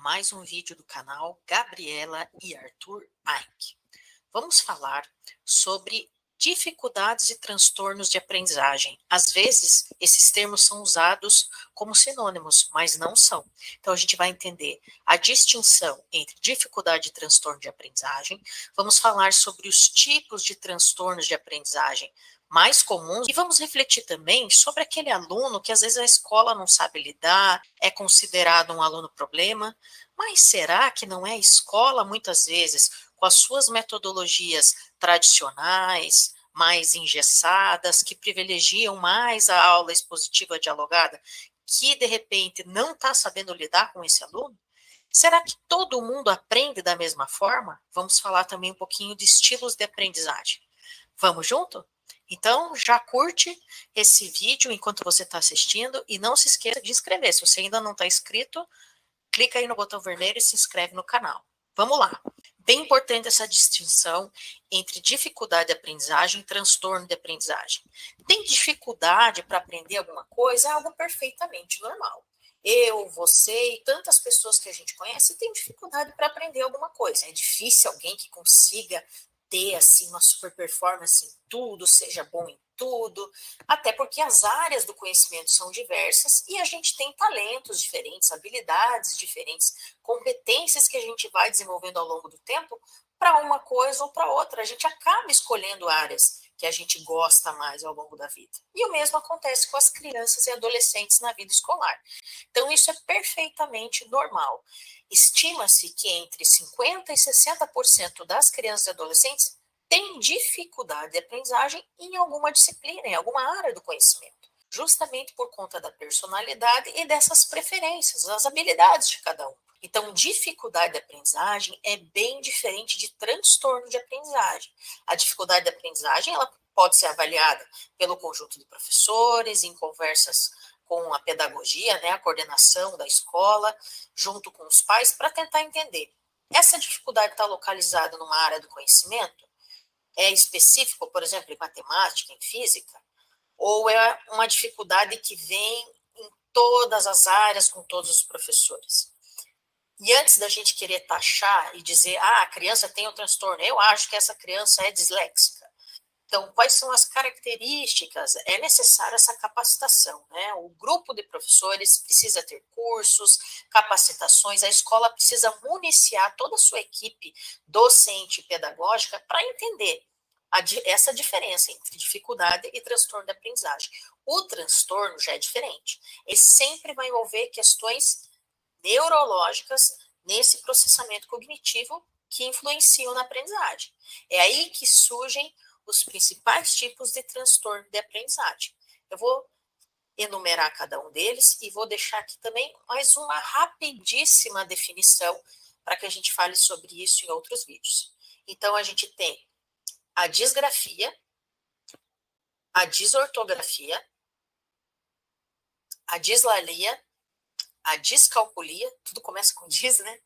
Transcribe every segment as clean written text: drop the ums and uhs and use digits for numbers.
mais um vídeo do canal Gabriela e Arthur Aink. Vamos falar sobre dificuldades e transtornos de aprendizagem. Às vezes, esses termos são usados como sinônimos, mas não são. Então, a gente vai entender a distinção entre dificuldade e transtorno de aprendizagem. Vamos falar sobre os tipos de transtornos de aprendizagem mais comuns e vamos refletir também sobre aquele aluno que às vezes a escola não sabe lidar, é considerado um aluno problema, mas será que não é a escola muitas vezes com as suas metodologias tradicionais, mais engessadas, que privilegiam mais a aula expositiva dialogada, que de repente não está sabendo lidar com esse aluno? Será que todo mundo aprende da mesma forma? Vamos falar também um pouquinho de estilos de aprendizagem. Vamos junto? Então, já curte esse vídeo enquanto você está assistindo e não se esqueça de inscrever. Se você ainda não está inscrito, clica aí no botão vermelho e se inscreve no canal. Vamos lá. Bem importante essa distinção entre dificuldade de aprendizagem e transtorno de aprendizagem. Tem dificuldade para aprender alguma coisa, é algo perfeitamente normal. Eu, você e tantas pessoas que a gente conhece têm dificuldade para aprender alguma coisa. É difícil alguém que consiga ter assim uma super performance em tudo, seja bom em tudo, até porque as áreas do conhecimento são diversas e a gente tem talentos diferentes, habilidades diferentes, competências que a gente vai desenvolvendo ao longo do tempo para uma coisa ou para outra. A gente acaba escolhendo áreas que a gente gosta mais ao longo da vida. E o mesmo acontece com as crianças e adolescentes na vida escolar. Então, isso é perfeitamente normal. Estima-se que entre 50% e 60% das crianças e adolescentes têm dificuldade de aprendizagem em alguma disciplina, em alguma área do conhecimento, justamente por conta da personalidade e dessas preferências, das habilidades de cada um. Então, dificuldade de aprendizagem é bem diferente de transtorno de aprendizagem. A dificuldade de aprendizagem, ela pode ser avaliada pelo conjunto de professores, em conversas com a pedagogia, né, a coordenação da escola, junto com os pais, para tentar entender. Essa dificuldade está localizada numa área do conhecimento? É específico, por exemplo, em matemática, em física? Ou é uma dificuldade que vem em todas as áreas, com todos os professores? E antes da gente querer taxar e dizer, a criança tem um transtorno, eu acho que essa criança é disléxica. Então, quais são as características? É necessária essa capacitação, né? O grupo de professores precisa ter cursos, capacitações, a escola precisa municiar toda a sua equipe docente e pedagógica para entender essa diferença entre dificuldade e transtorno de aprendizagem. O transtorno já é diferente. Ele sempre vai envolver questões neurológicas nesse processamento cognitivo que influenciam na aprendizagem. É aí que surgem os principais tipos de transtorno de aprendizagem. Eu vou enumerar cada um deles e vou deixar aqui também mais uma rapidíssima definição para que a gente fale sobre isso em outros vídeos. Então, a gente tem a disgrafia, a desortografia, a dislalia, a descalculia, tudo começa com dis, né?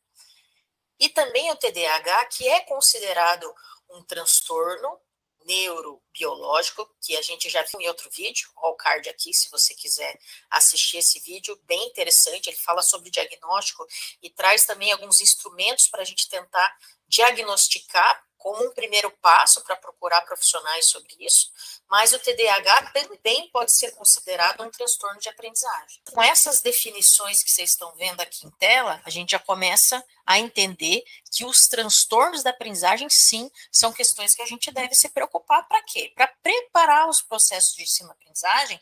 E também o TDAH, que é considerado um transtorno neurobiológico, que a gente já viu em outro vídeo, ó, o card aqui, se você quiser assistir esse vídeo, bem interessante, ele fala sobre diagnóstico e traz também alguns instrumentos para a gente tentar diagnosticar como um primeiro passo para procurar profissionais sobre isso, mas o TDAH também pode ser considerado um transtorno de aprendizagem. Com essas definições que vocês estão vendo aqui em tela, a gente já começa a entender que os transtornos da aprendizagem, sim, são questões que a gente deve se preocupar para quê? Para preparar os processos de ensino-aprendizagem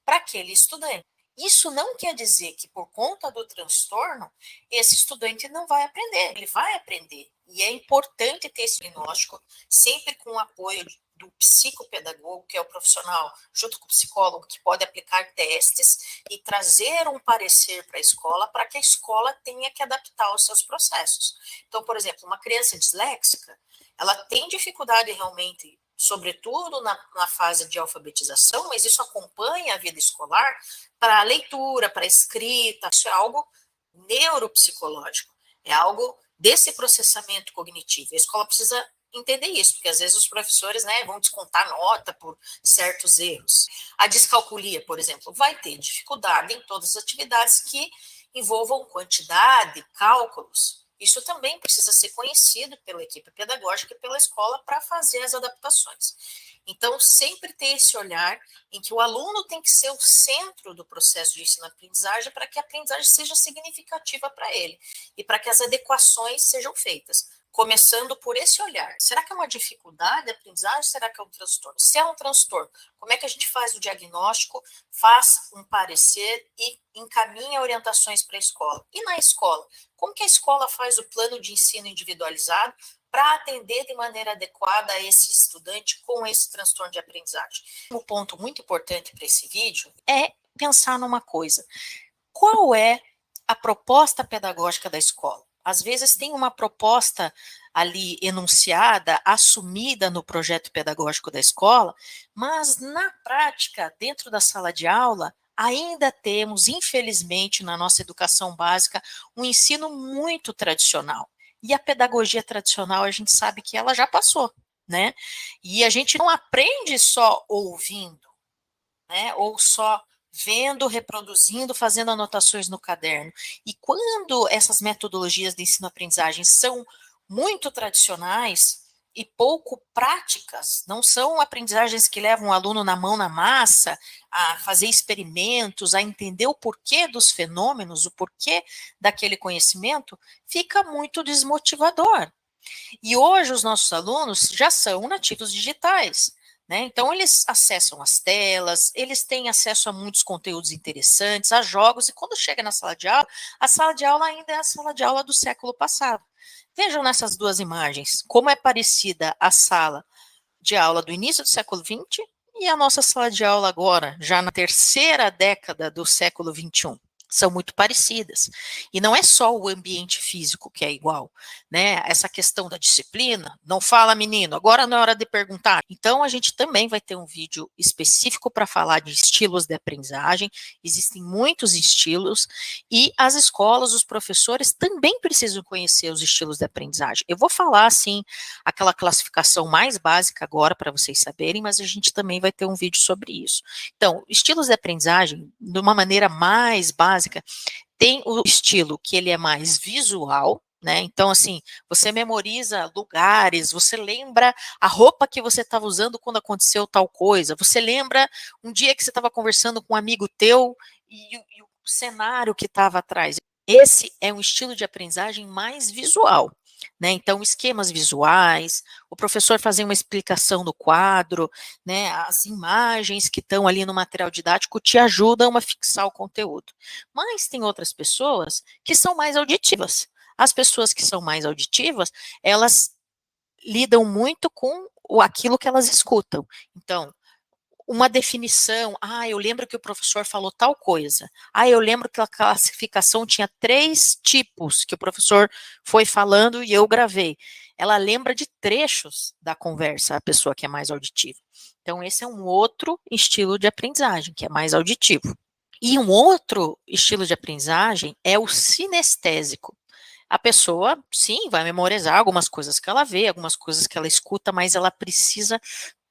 para aquele estudante. Isso não quer dizer que, por conta do transtorno, esse estudante não vai aprender. Ele vai aprender. E é importante ter esse diagnóstico, sempre com o apoio do psicopedagogo, que é o profissional, junto com o psicólogo, que pode aplicar testes e trazer um parecer para a escola, para que a escola tenha que adaptar os seus processos. Então, por exemplo, uma criança disléxica, ela tem dificuldade realmente, sobretudo na fase de alfabetização, mas isso acompanha a vida escolar para a leitura, para a escrita, isso é algo neuropsicológico, é algo desse processamento cognitivo. A escola precisa entender isso, porque às vezes os professores, né, vão descontar nota por certos erros. A descalculia, por exemplo, vai ter dificuldade em todas as atividades que envolvam quantidade, cálculos. Isso também precisa ser conhecido pela equipe pedagógica e pela escola para fazer as adaptações. Então, sempre ter esse olhar em que o aluno tem que ser o centro do processo de ensino-aprendizagem para que a aprendizagem seja significativa para ele e para que as adequações sejam feitas. Começando por esse olhar. Será que é uma dificuldade de aprendizagem? Será que é um transtorno? Se é um transtorno, como é que a gente faz o diagnóstico, faz um parecer e encaminha orientações para a escola? E na escola, como que a escola faz o plano de ensino individualizado para atender de maneira adequada a esse estudante com esse transtorno de aprendizagem? Um ponto muito importante para esse vídeo é pensar numa coisa. Qual é a proposta pedagógica da escola? Às vezes tem uma proposta ali enunciada, assumida no projeto pedagógico da escola, mas na prática, dentro da sala de aula, ainda temos, infelizmente, na nossa educação básica, um ensino muito tradicional. E a pedagogia tradicional, a gente sabe que ela já passou, né? E a gente não aprende só ouvindo, né? Ou só vendo, reproduzindo, fazendo anotações no caderno. E quando essas metodologias de ensino-aprendizagem são muito tradicionais e pouco práticas, não são aprendizagens que levam o aluno na mão na massa, a fazer experimentos, a entender o porquê dos fenômenos, o porquê daquele conhecimento, fica muito desmotivador. E hoje os nossos alunos já são nativos digitais, né? Então eles acessam as telas, eles têm acesso a muitos conteúdos interessantes, a jogos, e quando chega na sala de aula, a sala de aula ainda é a sala de aula do século passado. Vejam nessas duas imagens como é parecida a sala de aula do início do século XX e a nossa sala de aula agora, já na terceira década do século XXI. São muito parecidas. E não é só o ambiente físico que é igual, né? Essa questão da disciplina, não fala menino, agora não é hora de perguntar. Então a gente também vai ter um vídeo específico para falar de estilos de aprendizagem. Existem muitos estilos e as escolas, os professores também precisam conhecer os estilos de aprendizagem. Eu vou falar assim aquela classificação mais básica agora para vocês saberem, mas a gente também vai ter um vídeo sobre isso. Então, estilos de aprendizagem, de uma maneira mais básica, tem o estilo que ele é mais visual, né? Então, assim, você memoriza lugares, você lembra a roupa que você estava usando quando aconteceu tal coisa, você lembra um dia que você estava conversando com um amigo teu e o cenário que estava atrás. Esse é um estilo de aprendizagem mais visual, né? Então, esquemas visuais, o professor fazer uma explicação no quadro, né? As imagens que estão ali no material didático te ajudam a fixar o conteúdo. Mas tem outras pessoas que são mais auditivas. As pessoas que são mais auditivas, elas lidam muito com aquilo que elas escutam. Então, uma definição, eu lembro que o professor falou tal coisa, eu lembro que a classificação tinha 3 tipos que o professor foi falando e eu gravei. Ela lembra de trechos da conversa, a pessoa que é mais auditiva. Então, esse é um outro estilo de aprendizagem, que é mais auditivo. E um outro estilo de aprendizagem é o sinestésico. A pessoa, sim, vai memorizar algumas coisas que ela vê, algumas coisas que ela escuta, mas ela precisa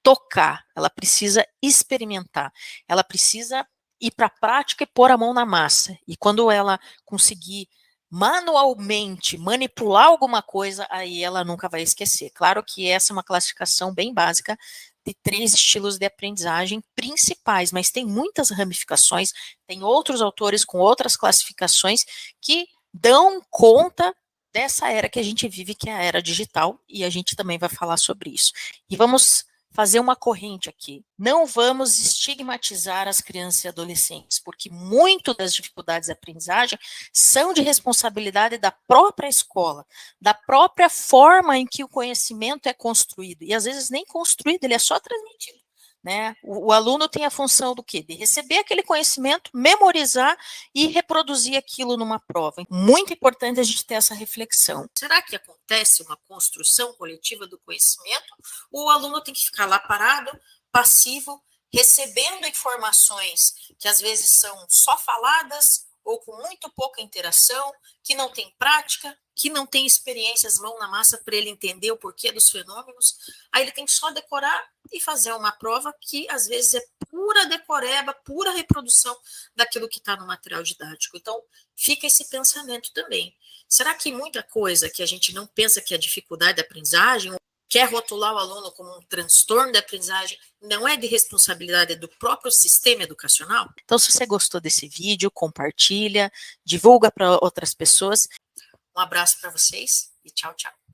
tocar, ela precisa experimentar, ela precisa ir para a prática e pôr a mão na massa. E quando ela conseguir manualmente manipular alguma coisa, aí ela nunca vai esquecer. Claro que essa é uma classificação bem básica de 3 estilos de aprendizagem principais, mas tem muitas ramificações, tem outros autores com outras classificações que dão conta dessa era que a gente vive, que é a era digital, e a gente também vai falar sobre isso. E vamos fazer uma corrente aqui. Não vamos estigmatizar as crianças e adolescentes, porque muito das dificuldades de aprendizagem são de responsabilidade da própria escola, da própria forma em que o conhecimento é construído. E às vezes nem construído, ele é só transmitido. Né? O aluno tem a função do quê? De receber aquele conhecimento, memorizar e reproduzir aquilo numa prova. Muito importante a gente ter essa reflexão. Será que acontece uma construção coletiva do conhecimento? Ou o aluno tem que ficar lá parado, passivo, recebendo informações que às vezes são só faladas ou com muito pouca interação, que não tem prática, que não tem experiências mão na massa para ele entender o porquê dos fenômenos, aí ele tem que só decorar e fazer uma prova que às vezes é pura decoreba, pura reprodução daquilo que está no material didático. Então, fica esse pensamento também. Será que muita coisa que a gente não pensa que é dificuldade de aprendizagem, quer rotular o aluno como um transtorno de aprendizagem, não é de responsabilidade do próprio sistema educacional? Então, se você gostou desse vídeo, compartilha, divulga para outras pessoas. Um abraço para vocês e tchau, tchau.